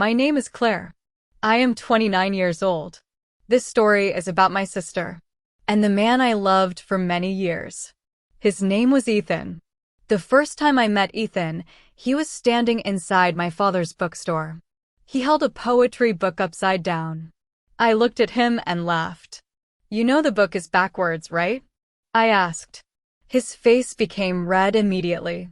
My name is Claire. I am 29 years old. This story is about my sister and the man I loved for many years. His name was Ethan. The first time I met Ethan, he was standing inside my father's bookstore. He held a poetry book upside down. I looked at him and laughed. "You know the book is backwards, right?" I asked. His face became red immediately.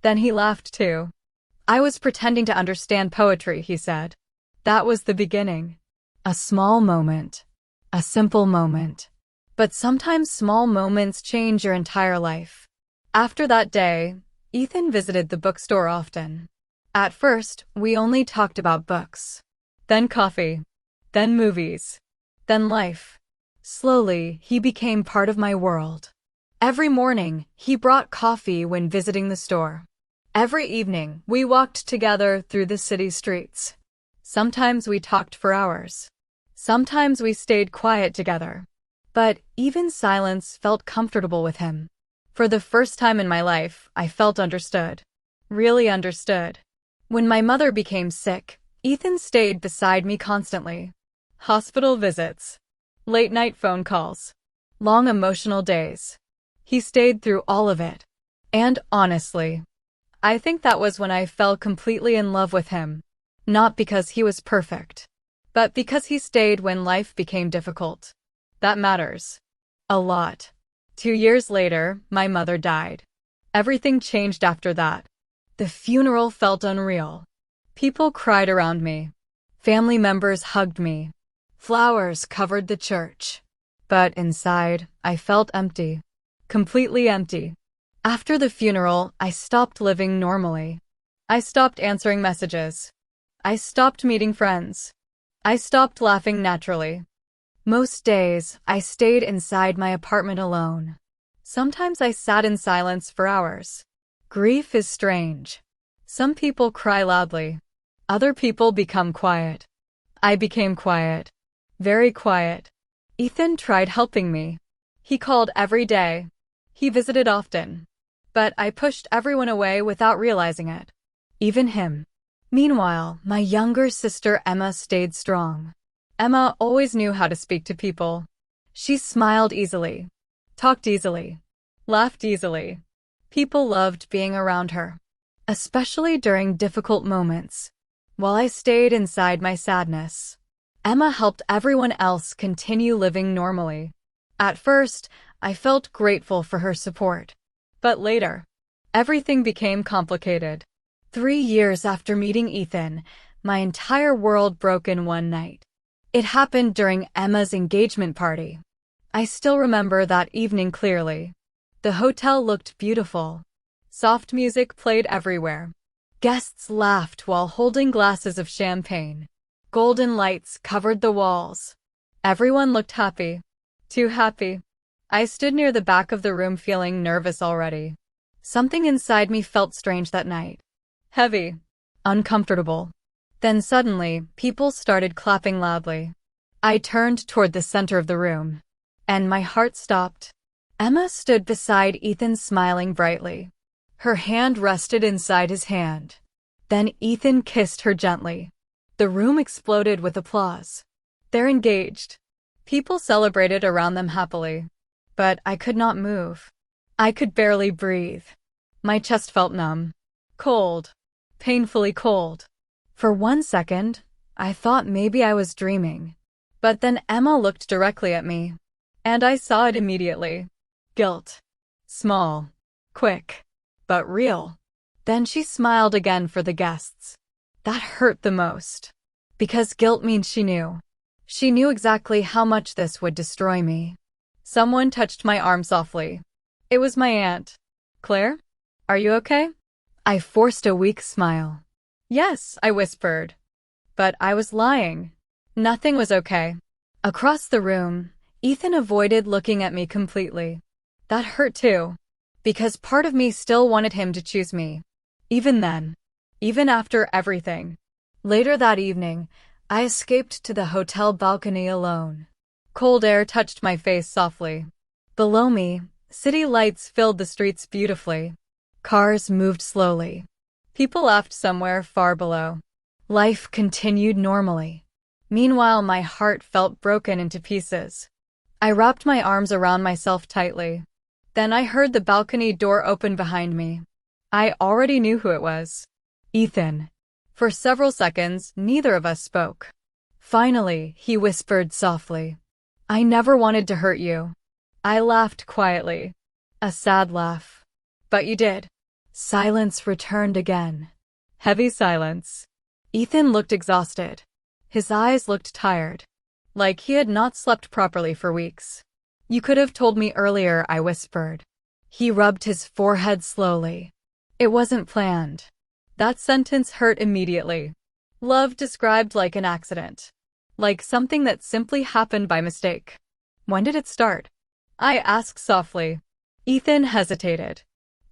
Then he laughed too. "I was pretending to understand poetry," he said. That was the beginning. A small moment. A simple moment. But sometimes small moments change your entire life. After that day, Ethan visited the bookstore often. At first, we only talked about books. Then coffee. Then movies. Then life. Slowly, he became part of my world. Every morning, he brought coffee when visiting the store. Every evening, we walked together through the city streets. Sometimes we talked for hours. Sometimes we stayed quiet together. But even silence felt comfortable with him. For the first time in my life, I felt understood. Really understood. When my mother became sick, Ethan stayed beside me constantly. Hospital visits. Late-night phone calls. Long emotional days. He stayed through all of it. And honestly, I think that was when I fell completely in love with him. Not because he was perfect, but because he stayed when life became difficult. That matters. A lot. 2 years later, my mother died. Everything changed after that. The funeral felt unreal. People cried around me. Family members hugged me. Flowers covered the church. But inside, I felt empty. Completely empty. After the funeral, I stopped living normally. I stopped answering messages. I stopped meeting friends. I stopped laughing naturally. Most days, I stayed inside my apartment alone. Sometimes I sat in silence for hours. Grief is strange. Some people cry loudly. Other people become quiet. I became quiet. Very quiet. Ethan tried helping me. He called every day. He visited often. But I pushed everyone away without realizing it. Even him. Meanwhile, my younger sister Emma stayed strong. Emma always knew how to speak to people. She smiled easily, talked easily, laughed easily. People loved being around her, especially during difficult moments. While I stayed inside my sadness, Emma helped everyone else continue living normally. At first, I felt grateful for her support. But later, everything became complicated. 3 years after meeting Ethan, my entire world broke in one night. It happened during Emma's engagement party. I still remember that evening clearly. The hotel looked beautiful. Soft music played everywhere. Guests laughed while holding glasses of champagne. Golden lights covered the walls. Everyone looked happy. Too happy. I stood near the back of the room feeling nervous already. Something inside me felt strange that night. Heavy. Uncomfortable. Then suddenly, people started clapping loudly. I turned toward the center of the room. And my heart stopped. Emma stood beside Ethan smiling brightly. Her hand rested inside his hand. Then Ethan kissed her gently. The room exploded with applause. They're engaged. People celebrated around them happily. But I could not move. I could barely breathe. My chest felt numb. Cold. Painfully cold. For 1 second, I thought maybe I was dreaming. But then Emma looked directly at me. And I saw it immediately. Guilt. Small. Quick. But real. Then she smiled again for the guests. That hurt the most. Because guilt means she knew. She knew exactly how much this would destroy me. Someone touched my arm softly. It was my aunt. "Claire? Are you okay?" I forced a weak smile. "Yes," I whispered. But I was lying. Nothing was okay. Across the room, Ethan avoided looking at me completely. That hurt too. Because part of me still wanted him to choose me. Even then. Even after everything. Later that evening, I escaped to the hotel balcony alone. Cold air touched my face softly. Below me, city lights filled the streets beautifully. Cars moved slowly. People laughed somewhere far below. Life continued normally. Meanwhile, my heart felt broken into pieces. I wrapped my arms around myself tightly. Then I heard the balcony door open behind me. I already knew who it was. Ethan. For several seconds, neither of us spoke. Finally, he whispered softly, "I never wanted to hurt you." I laughed quietly. A sad laugh. "But you did." Silence returned again. Heavy silence. Ethan looked exhausted. His eyes looked tired, like he had not slept properly for weeks. "You could have told me earlier," I whispered. He rubbed his forehead slowly. "It wasn't planned." That sentence hurt immediately. Love described like an accident. Like something that simply happened by mistake. "When did it start?" I asked softly. Ethan hesitated.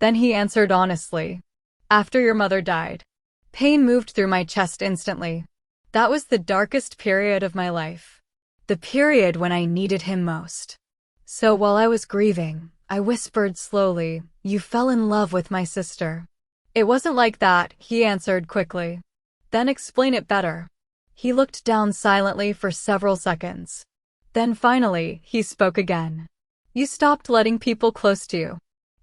Then he answered honestly. "After your mother died." Pain moved through my chest instantly. That was the darkest period of my life. The period when I needed him most. "So while I was grieving," I whispered slowly, "you fell in love with my sister." "It wasn't like that," he answered quickly. "Then explain it better." He looked down silently for several seconds. Then finally, he spoke again. "You stopped letting people close to you."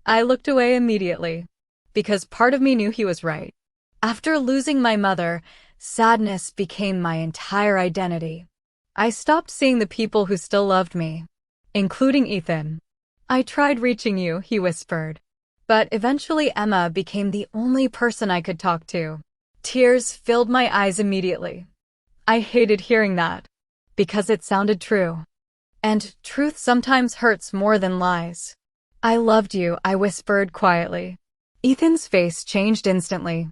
I looked away immediately, because part of me knew he was right. After losing my mother, sadness became my entire identity. I stopped seeing the people who still loved me, including Ethan. "I tried reaching you," he whispered. But eventually Emma became the only person I could talk to. Tears filled my eyes immediately. I hated hearing that, because it sounded true. And truth sometimes hurts more than lies. "I loved you," I whispered quietly. Ethan's face changed instantly.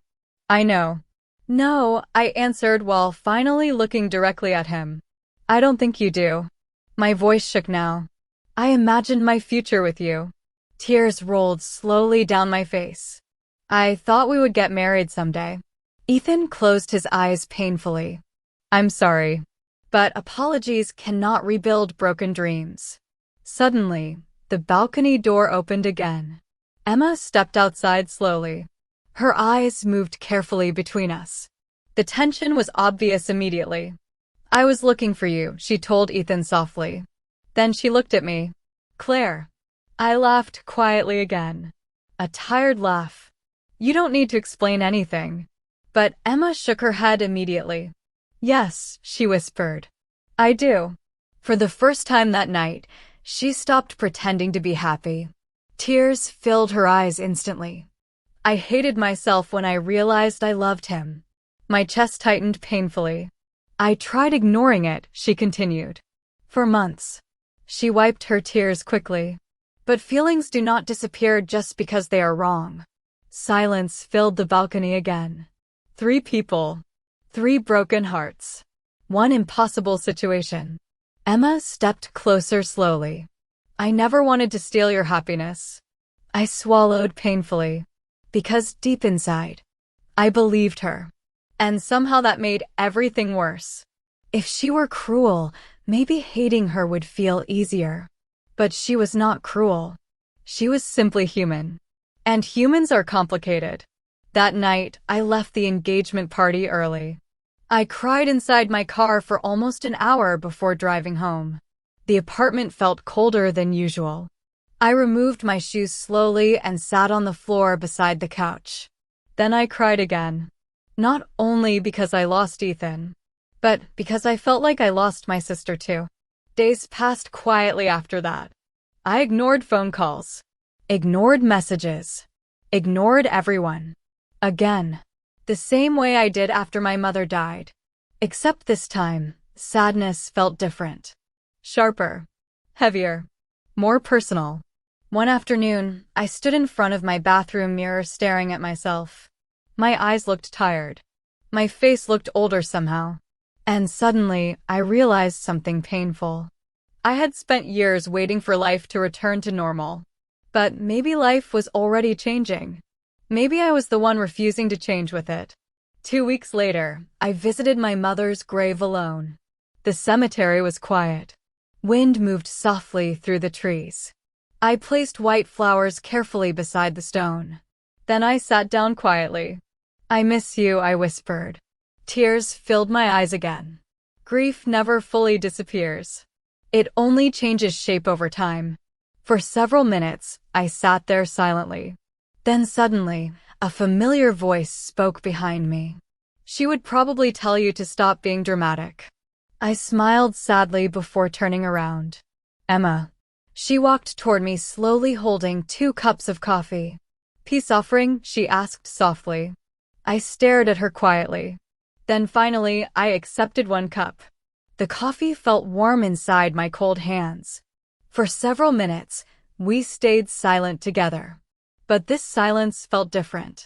"I know." "No," I answered while finally looking directly at him. "I don't think you do." My voice shook now. "I imagined my future with you." Tears rolled slowly down my face. "I thought we would get married someday." Ethan closed his eyes painfully. "I'm sorry, but apologies cannot rebuild broken dreams." Suddenly, the balcony door opened again. Emma stepped outside slowly. Her eyes moved carefully between us. The tension was obvious immediately. "I was looking for you," she told Ethan softly. Then she looked at me. "Claire." I laughed quietly again. A tired laugh. "You don't need to explain anything." But Emma shook her head immediately. "Yes," she whispered. "I do." For the first time that night, she stopped pretending to be happy. Tears filled her eyes instantly. I hated myself when I realized I loved him. My chest tightened painfully. "I tried ignoring it," she continued. "For months." She wiped her tears quickly. "But feelings do not disappear just because they are wrong." Silence filled the balcony again. 3 people. 3 broken hearts. 1 impossible situation. Emma stepped closer slowly. "I never wanted to steal your happiness." I swallowed painfully. Because deep inside, I believed her. And somehow that made everything worse. If she were cruel, maybe hating her would feel easier. But she was not cruel. She was simply human. And humans are complicated. That night, I left the engagement party early. I cried inside my car for almost an hour before driving home. The apartment felt colder than usual. I removed my shoes slowly and sat on the floor beside the couch. Then I cried again. Not only because I lost Ethan, but because I felt like I lost my sister too. Days passed quietly after that. I ignored phone calls, ignored messages, ignored everyone. Again, the same way I did after my mother died. Except this time, sadness felt different. Sharper, heavier, more personal. One afternoon, I stood in front of my bathroom mirror staring at myself. My eyes looked tired. My face looked older somehow. And suddenly, I realized something painful. I had spent years waiting for life to return to normal. But maybe life was already changing. Maybe I was the one refusing to change with it. 2 weeks later, I visited my mother's grave alone. The cemetery was quiet. Wind moved softly through the trees. I placed white flowers carefully beside the stone. Then I sat down quietly. "I miss you," I whispered. Tears filled my eyes again. Grief never fully disappears. It only changes shape over time. For several minutes, I sat there silently. Then suddenly, a familiar voice spoke behind me. She would probably tell you to stop being dramatic. I smiled sadly before turning around. Emma. She walked toward me slowly holding 2 cups of coffee. Peace offering? She asked softly. I stared at her quietly. Then finally, I accepted 1 cup. The coffee felt warm inside my cold hands. For several minutes, we stayed silent together. But this silence felt different.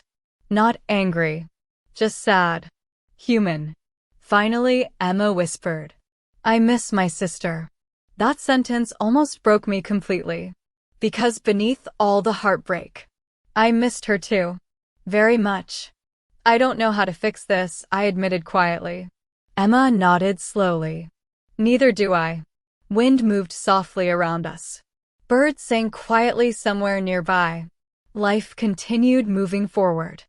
Not angry. Just sad. Human. Finally, Emma whispered, "I miss my sister." That sentence almost broke me completely. Because beneath all the heartbreak, I missed her too. Very much. I don't know how to fix this, I admitted quietly. Emma nodded slowly. Neither do I. Wind moved softly around us. Birds sang quietly somewhere nearby. Life continued moving forward.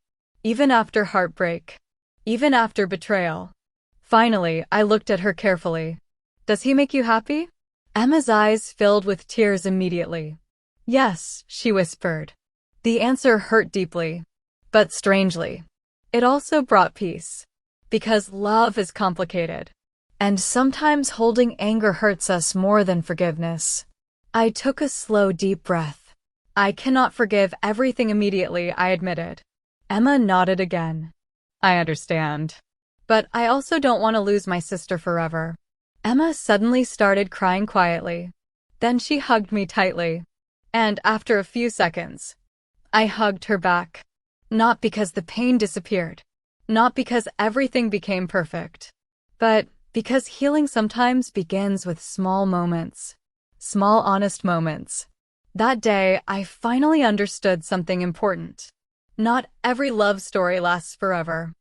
Even after heartbreak. Even after betrayal. Finally, I looked at her carefully. Does he make you happy? Emma's eyes filled with tears immediately. Yes, she whispered. The answer hurt deeply. But strangely, it also brought peace. Because love is complicated. And sometimes holding anger hurts us more than forgiveness. I took a slow, deep breath. I cannot forgive everything immediately, I admitted. Emma nodded again. I understand. But I also don't want to lose my sister forever. Emma suddenly started crying quietly. Then she hugged me tightly. And after a few seconds, I hugged her back. Not because the pain disappeared. Not because everything became perfect. But because healing sometimes begins with small moments. Small, honest moments. That day, I finally understood something important. Not every love story lasts forever.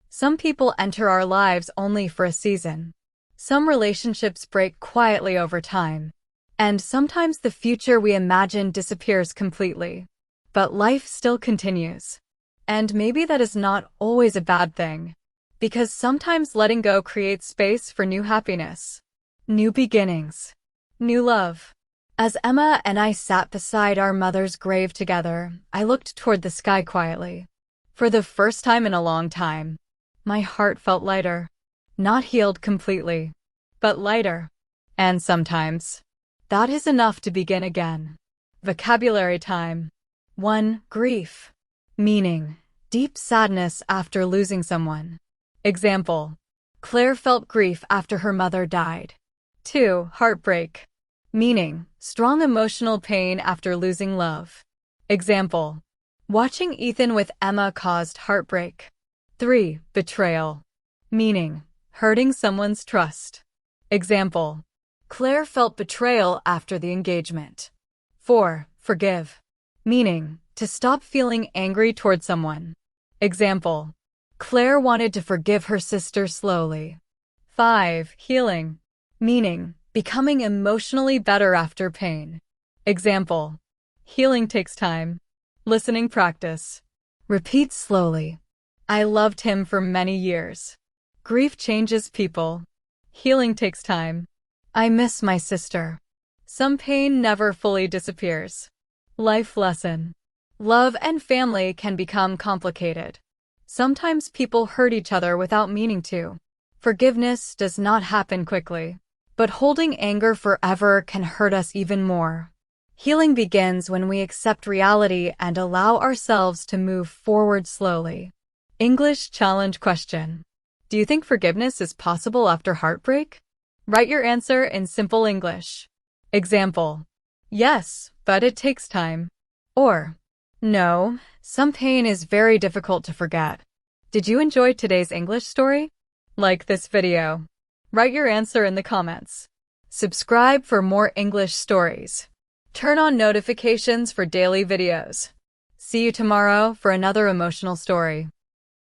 Some people enter our lives only for a season. Some relationships break quietly over time. And sometimes the future we imagine disappears completely. But life still continues. And maybe that is not always a bad thing. Because sometimes letting go creates space for new happiness. New beginnings. New love. As Emma and I sat beside our mother's grave together, I looked toward the sky quietly. For the first time in a long time, my heart felt lighter. Not healed completely, but lighter. And sometimes, that is enough to begin again. Vocabulary time. 1. Grief. Meaning, deep sadness after losing someone. Example, Claire felt grief after her mother died. 2. Heartbreak. Meaning, strong emotional pain after losing love. Example, watching Ethan with Emma caused heartbreak. 3. Betrayal. Meaning, hurting someone's trust. Example, Claire felt betrayal after the engagement. 4. Forgive. Meaning, to stop feeling angry toward someone. Example, Claire wanted to forgive her sister slowly. 5. Healing. Meaning, becoming emotionally better after pain. Example, healing takes time. Listening practice. Repeat slowly. I loved him for many years. Grief changes people. Healing takes time. I miss my sister. Some pain never fully disappears. Life lesson. Love and family can become complicated. Sometimes people hurt each other without meaning to. Forgiveness does not happen quickly. But holding anger forever can hurt us even more. Healing begins when we accept reality and allow ourselves to move forward slowly. English challenge question. Do you think forgiveness is possible after heartbreak? Write your answer in simple English. Example, yes, but it takes time. Or, no, some pain is very difficult to forget. Did you enjoy today's English story? Like this video. Write your answer in the comments. Subscribe for more English stories. Turn on notifications for daily videos. See you tomorrow for another emotional story.